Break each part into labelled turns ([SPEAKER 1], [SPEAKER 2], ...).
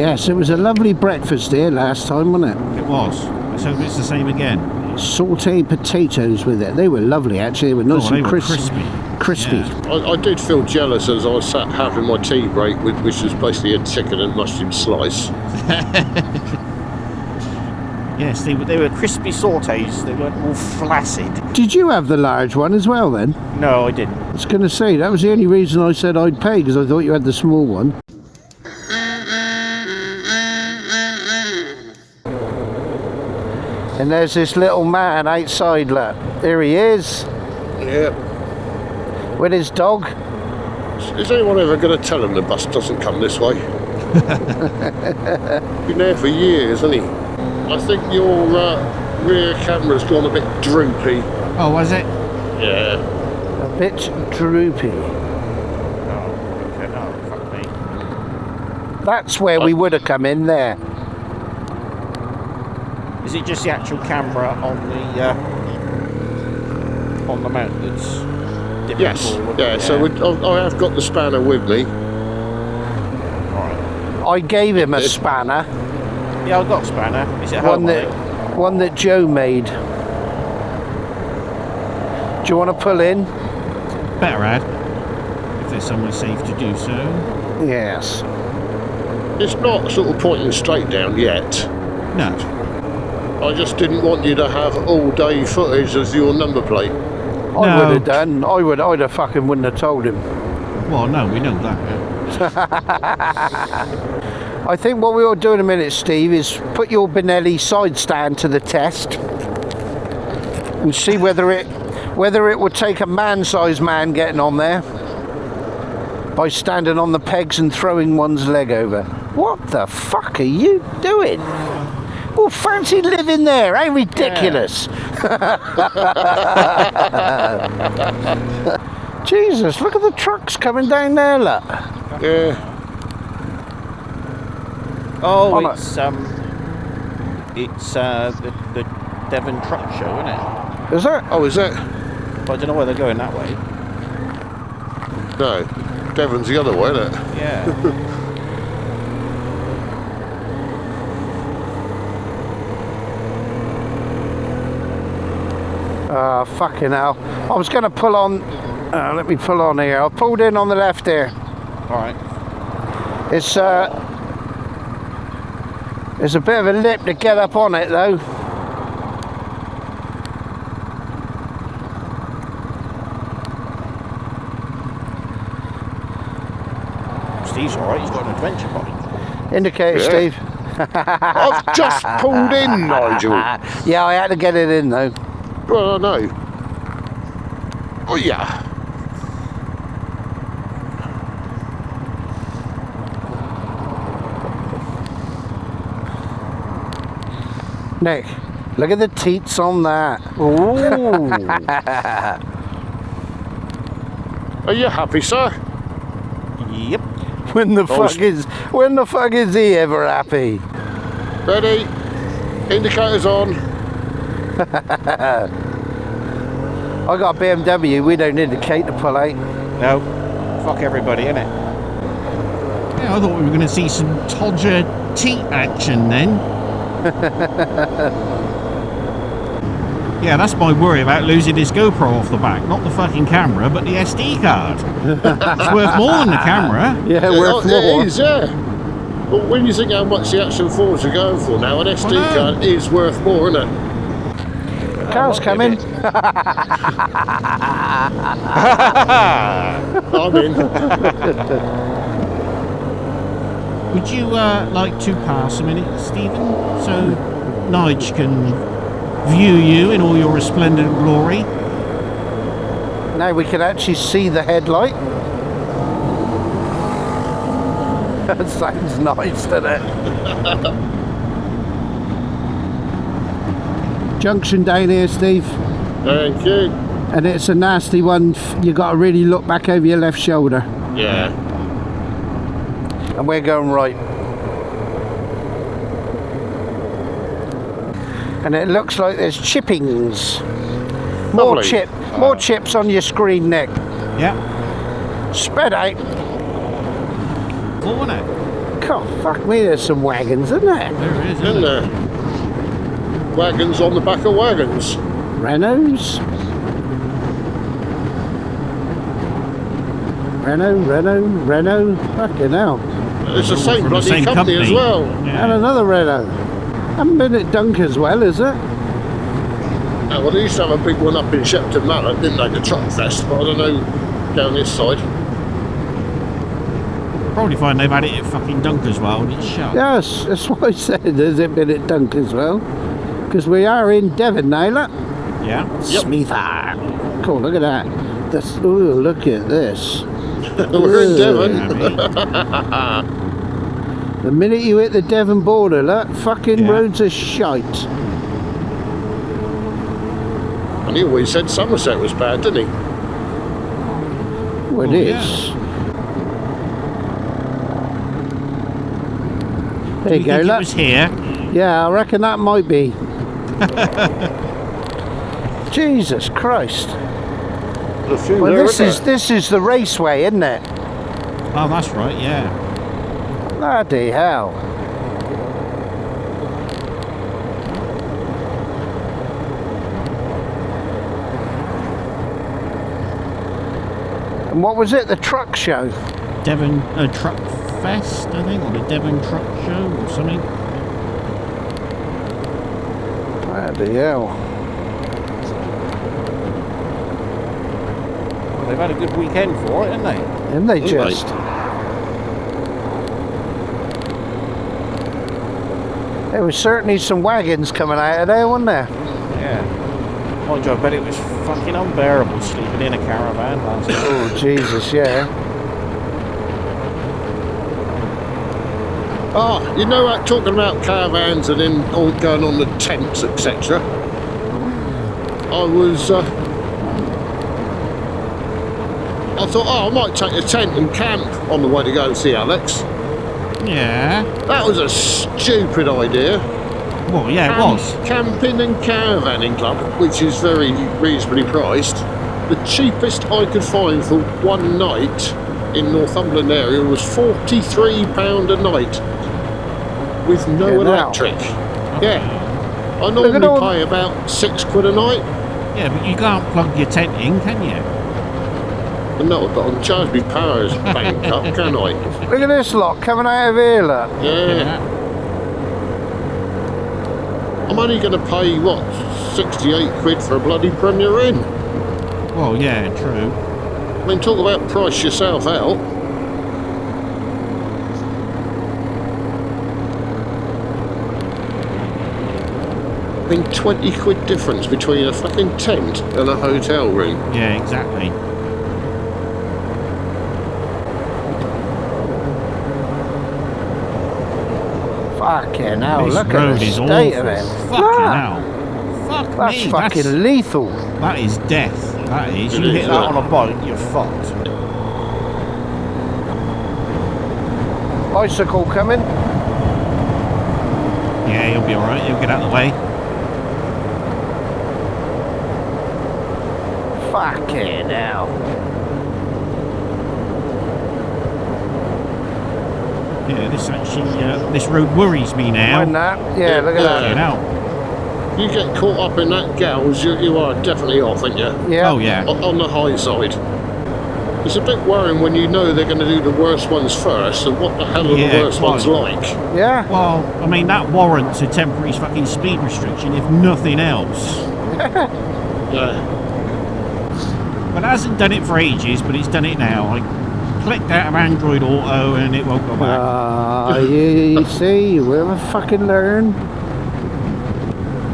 [SPEAKER 1] Yes, it was a lovely breakfast here last time, wasn't it?
[SPEAKER 2] It was. Let's hope it's the same again.
[SPEAKER 1] Sauteed potatoes with it. They were lovely, actually. They were nice and crispy.
[SPEAKER 2] Yeah.
[SPEAKER 3] I did feel jealous as I sat having my tea break, which was basically a chicken and mushroom slice.
[SPEAKER 2] Yes, they were crispy sautés. They weren't all flaccid.
[SPEAKER 1] Did you have the large one as well, then?
[SPEAKER 2] No, I didn't.
[SPEAKER 1] I was going to say, that was the only reason I said I'd pay, because I thought you had the small one. And there's this little man outside, look. Here he is.
[SPEAKER 3] Yeah.
[SPEAKER 1] With his dog.
[SPEAKER 3] Is anyone ever going to tell him the bus doesn't come this way? Been there for years, hasn't he? I think your rear camera's gone a bit droopy.
[SPEAKER 2] Oh, was it?
[SPEAKER 3] Yeah.
[SPEAKER 1] A bit droopy.
[SPEAKER 2] Oh, okay. Oh, fuck me.
[SPEAKER 1] That's where we would have come in there.
[SPEAKER 2] Is it just the actual camera on the mount that's dipping
[SPEAKER 3] Yes.
[SPEAKER 2] forward?
[SPEAKER 3] Yeah. So I have got the spanner with me.
[SPEAKER 2] Right.
[SPEAKER 1] I gave him a spanner.
[SPEAKER 2] Yeah, I've got a spanner. Is it home?
[SPEAKER 1] One that Joe made. Do you want to pull in?
[SPEAKER 2] Better add, if there's somewhere safe to do so.
[SPEAKER 1] Yes.
[SPEAKER 3] It's not sort of pointing straight down yet.
[SPEAKER 2] No.
[SPEAKER 3] I just didn't want you to have all day footage as your number plate.
[SPEAKER 1] I would have done. I'd have fucking wouldn't have told him.
[SPEAKER 2] Well, no, we know that.
[SPEAKER 1] I think what we ought to do in a minute, Steve, is put your Benelli side stand to the test and see whether it would take a man-sized man getting on there by standing on the pegs and throwing one's leg over. What the fuck are you doing? Oh, fancy living there, how ridiculous. Yeah. Jesus, look at the trucks coming down there, look.
[SPEAKER 3] Yeah.
[SPEAKER 2] Oh, it's the Devon truck show, isn't it?
[SPEAKER 1] Is it?
[SPEAKER 3] Oh, is it?
[SPEAKER 2] But I don't know where they're going that way.
[SPEAKER 3] No. Devon's the other way, isn't it?
[SPEAKER 2] Yeah.
[SPEAKER 1] Fucking hell. I was going to pull on... let me pull on here. I pulled in on the left here.
[SPEAKER 2] Alright.
[SPEAKER 1] It's a bit of a lip to get up on it, though.
[SPEAKER 2] Steve's alright, he's got an adventure bike.
[SPEAKER 1] Indicator,
[SPEAKER 3] Yeah.
[SPEAKER 1] Steve.
[SPEAKER 3] I've just pulled in, Nigel.
[SPEAKER 1] Yeah, I had to get it in, though.
[SPEAKER 3] Well, I know. Oh, yeah.
[SPEAKER 1] Nick, look at the teats on that. Ooh.
[SPEAKER 3] Are you happy, sir?
[SPEAKER 2] Yep.
[SPEAKER 1] When the fuck is he ever happy?
[SPEAKER 3] Ready? Indicators on.
[SPEAKER 1] I got a BMW, we don't indicate to pull out.
[SPEAKER 2] No. Fuck everybody, innit? Yeah, I thought we were going to see some Todger teat action then. Yeah, that's my worry about losing this GoPro off the back. Not the fucking camera, but the SD card. It's worth more than the camera.
[SPEAKER 1] Yeah, worth more.
[SPEAKER 3] It is, yeah. But when you think how much the Action 4s are going for now, an SD card is worth more, isn't it?
[SPEAKER 1] Car's coming.
[SPEAKER 3] I'm in.
[SPEAKER 2] Would you like to pass a minute, Stephen? So Nige can view you in all your resplendent glory.
[SPEAKER 1] Now we can actually see the headlight. That sounds nice, doesn't it? Junction down here, Steve.
[SPEAKER 3] Thank you.
[SPEAKER 1] And it's a nasty one. You got to really look back over your left shoulder.
[SPEAKER 3] Yeah.
[SPEAKER 1] And we're going right. And it looks like there's chippings. More
[SPEAKER 3] Lovely.
[SPEAKER 1] more chips on your screen, Nick.
[SPEAKER 2] Yeah.
[SPEAKER 1] Spread out.
[SPEAKER 2] Cool, isn't it?
[SPEAKER 1] God, fuck me, there's some wagons, isn't there?
[SPEAKER 2] There is,
[SPEAKER 3] Isn't
[SPEAKER 2] isn't there?
[SPEAKER 3] there? Wagons on the back of wagons.
[SPEAKER 1] Renaults. Renault. Fucking hell.
[SPEAKER 3] It's the same
[SPEAKER 2] From the
[SPEAKER 3] bloody
[SPEAKER 2] same
[SPEAKER 3] company as well.
[SPEAKER 2] Yeah.
[SPEAKER 1] And another Renault. Haven't been at Dunkers well, is it?
[SPEAKER 3] Well, they used to have a big one up in Shepton Mallet, didn't they? The Truck Fest, but I don't know down this side.
[SPEAKER 2] Probably find they've had it at fucking Dunkerswell and it's shut.
[SPEAKER 1] Yes, that's what I said. Has it been at Dunkers well? Because we are in Devon now, look.
[SPEAKER 2] Yeah.
[SPEAKER 3] Yep.
[SPEAKER 1] Smitha. Cool, look at that. That's, ooh, look at this.
[SPEAKER 3] We're in Devon.
[SPEAKER 2] Yeah,
[SPEAKER 1] The minute you hit the Devon border, look, fucking
[SPEAKER 2] Yeah.
[SPEAKER 1] roads are shite.
[SPEAKER 3] And he always said Somerset was bad, didn't he?
[SPEAKER 1] Well,
[SPEAKER 2] Oh,
[SPEAKER 1] it
[SPEAKER 2] yeah.
[SPEAKER 1] is.
[SPEAKER 2] Do
[SPEAKER 1] There
[SPEAKER 2] you
[SPEAKER 1] you go,
[SPEAKER 2] think it
[SPEAKER 1] look.
[SPEAKER 2] was here?
[SPEAKER 1] Yeah, I reckon that might be. Jesus Christ.
[SPEAKER 3] There's a few
[SPEAKER 1] Well,
[SPEAKER 3] there,
[SPEAKER 1] this is the raceway, isn't it?
[SPEAKER 2] Oh, that's right, yeah.
[SPEAKER 1] Bloody hell. And what was it? The truck show?
[SPEAKER 2] Devon Truck Fest, I think, or the Devon Truck Show or something.
[SPEAKER 1] Bloody hell.
[SPEAKER 2] Well, they've had a good weekend for it, haven't they?
[SPEAKER 1] Didn't they
[SPEAKER 3] Didn't they?
[SPEAKER 1] just? There was certainly some wagons coming out of there, wasn't there?
[SPEAKER 2] Yeah. Mind you, I bet it was fucking unbearable sleeping in a caravan last night.
[SPEAKER 1] Oh, Jesus, yeah.
[SPEAKER 3] Ah, you know, like, talking about caravans and then all going on the tents, etc. I thought, oh, I might take a tent and camp on the way to go and see Alex.
[SPEAKER 2] Yeah.
[SPEAKER 3] That was a stupid idea.
[SPEAKER 2] Well, yeah, it was.
[SPEAKER 3] Camping and caravanning club, which is very reasonably priced. The cheapest I could find for one night in Northumberland area was £43 a night with no
[SPEAKER 1] Yeah, now.
[SPEAKER 3] electric. Yeah. I
[SPEAKER 1] at
[SPEAKER 3] normally
[SPEAKER 1] all-
[SPEAKER 3] pay about £6 a night.
[SPEAKER 2] Yeah, but you can't plug your tent in, can you?
[SPEAKER 3] No, but I can charge me power's bank up, can I?
[SPEAKER 1] Look at this lot coming out of here, look.
[SPEAKER 3] Yeah. I'm only going to pay, what, 68 quid for a bloody Premier Inn?
[SPEAKER 2] Well, yeah, true.
[SPEAKER 3] I mean, talk about price yourself out. I mean, 20 quid difference between a fucking tent and a hotel room.
[SPEAKER 2] Yeah, exactly.
[SPEAKER 1] Fucking hell,
[SPEAKER 2] This
[SPEAKER 1] look at
[SPEAKER 2] road
[SPEAKER 1] the
[SPEAKER 2] is
[SPEAKER 1] state
[SPEAKER 2] awful.
[SPEAKER 1] of it.
[SPEAKER 2] Fucking
[SPEAKER 1] Ah,
[SPEAKER 2] hell. Fuck
[SPEAKER 1] that's
[SPEAKER 2] me.
[SPEAKER 1] fucking lethal.
[SPEAKER 2] That is death. That is.
[SPEAKER 3] It
[SPEAKER 2] You
[SPEAKER 3] is,
[SPEAKER 2] hit that
[SPEAKER 3] yeah.
[SPEAKER 2] on a bike, you're fucked.
[SPEAKER 1] Bicycle coming.
[SPEAKER 2] Yeah, you'll be alright. You'll get out of the way.
[SPEAKER 1] Fucking hell.
[SPEAKER 2] Yeah, this actually, this road worries me now.
[SPEAKER 1] Mind that? Yeah, look at
[SPEAKER 2] Fucking
[SPEAKER 1] that.
[SPEAKER 2] hell.
[SPEAKER 3] You get caught up in that gals, you are definitely off, aren't you?
[SPEAKER 1] Yeah.
[SPEAKER 2] Oh, yeah.
[SPEAKER 3] On the high side. It's a bit worrying when you know they're going to do the worst ones first, and what the hell are
[SPEAKER 2] Yeah,
[SPEAKER 3] the worst ones
[SPEAKER 2] quite.
[SPEAKER 3] like?
[SPEAKER 1] Yeah.
[SPEAKER 2] Well, I mean, that warrants a temporary fucking speed restriction, if nothing else.
[SPEAKER 3] Yeah.
[SPEAKER 2] But it hasn't done it for ages, but it's done it now. I clicked out of Android Auto and it won't go back.
[SPEAKER 1] You see, you will fucking learn.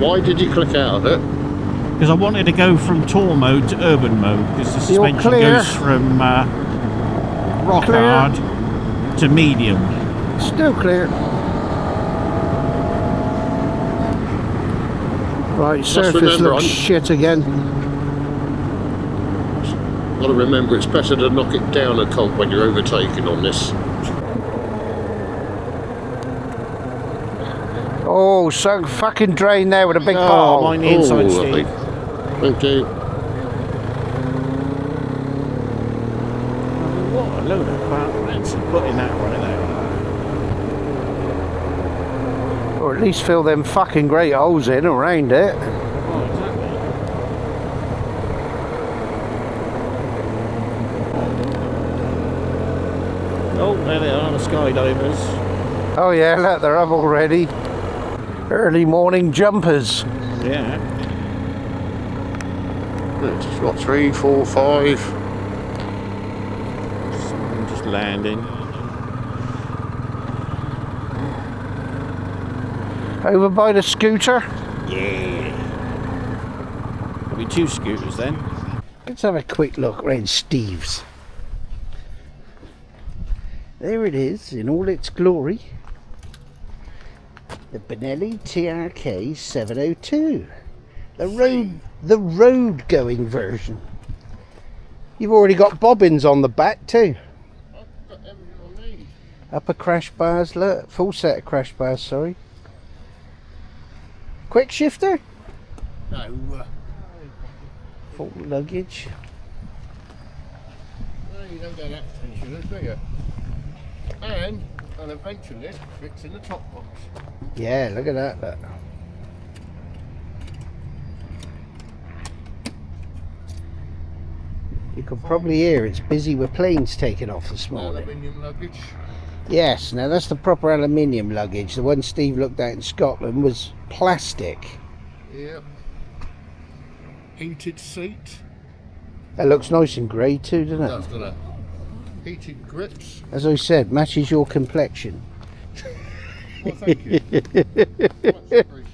[SPEAKER 3] Why did you click out of it?
[SPEAKER 2] Because I wanted to go from tour mode to urban mode, because the
[SPEAKER 1] You're
[SPEAKER 2] suspension
[SPEAKER 1] clear.
[SPEAKER 2] goes from rock
[SPEAKER 1] Clear.
[SPEAKER 2] hard to medium.
[SPEAKER 1] Still clear. Right, surface
[SPEAKER 3] remember,
[SPEAKER 1] looks
[SPEAKER 3] I'm-
[SPEAKER 1] shit again.
[SPEAKER 3] Got to remember, it's better to knock it down a cog when you're overtaking on this.
[SPEAKER 1] Oh, so fucking drain there with a big
[SPEAKER 2] Oh,
[SPEAKER 1] ball.
[SPEAKER 2] mine the inside,
[SPEAKER 3] lovely.
[SPEAKER 2] Steve.
[SPEAKER 3] Thank you.
[SPEAKER 2] What a load of crap. Let's put in that right there.
[SPEAKER 1] Or at least fill them fucking great holes in around it.
[SPEAKER 2] Oh, exactly. Oh, there they are, the skydivers.
[SPEAKER 1] Oh yeah, look, they're up already. Early morning jumpers.
[SPEAKER 2] Yeah.
[SPEAKER 3] It's got 3, 4, 5.
[SPEAKER 2] Just landing.
[SPEAKER 1] Over by the scooter.
[SPEAKER 2] Yeah. There'll be 2 scooters then.
[SPEAKER 1] Let's have a quick look around Steve's. There it is in all its glory. The Benelli TRK 702. The road going version. You've already got bobbins on the back too.
[SPEAKER 3] I've got everything I need.
[SPEAKER 1] Upper crash bars, look, full set of crash bars, sorry. Quick shifter,
[SPEAKER 3] No,
[SPEAKER 1] full luggage.
[SPEAKER 3] you don't get that potential, do you? And an eventually fits in the top box.
[SPEAKER 1] Yeah, look at that, look. You can probably hear it's busy with planes taking off this morning.
[SPEAKER 3] Aluminium luggage.
[SPEAKER 1] Yes, now that's the proper aluminium luggage. The one Steve looked at in Scotland was plastic.
[SPEAKER 3] Yeah. Heated seat.
[SPEAKER 1] That looks nice and grey too, doesn't it?
[SPEAKER 3] Does, doesn't it? Heated grips.
[SPEAKER 1] As I said, matches your complexion.
[SPEAKER 3] Well, thank you. Much appreciated.